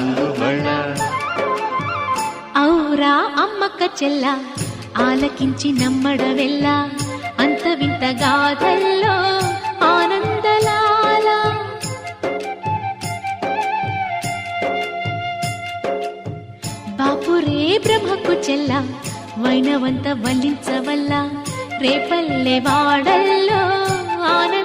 అందుబళ ఔరా అమ్మక్క చెల్ల ఆలకించి నమ్మడవెల్ల అంత వింత గాథల్లో ఆనందలాల బాపురే బ్రహ్మకు చెల్ల వైనవంత వల్లించవల్ల రేపల్లె వాడల్లో ఆనంద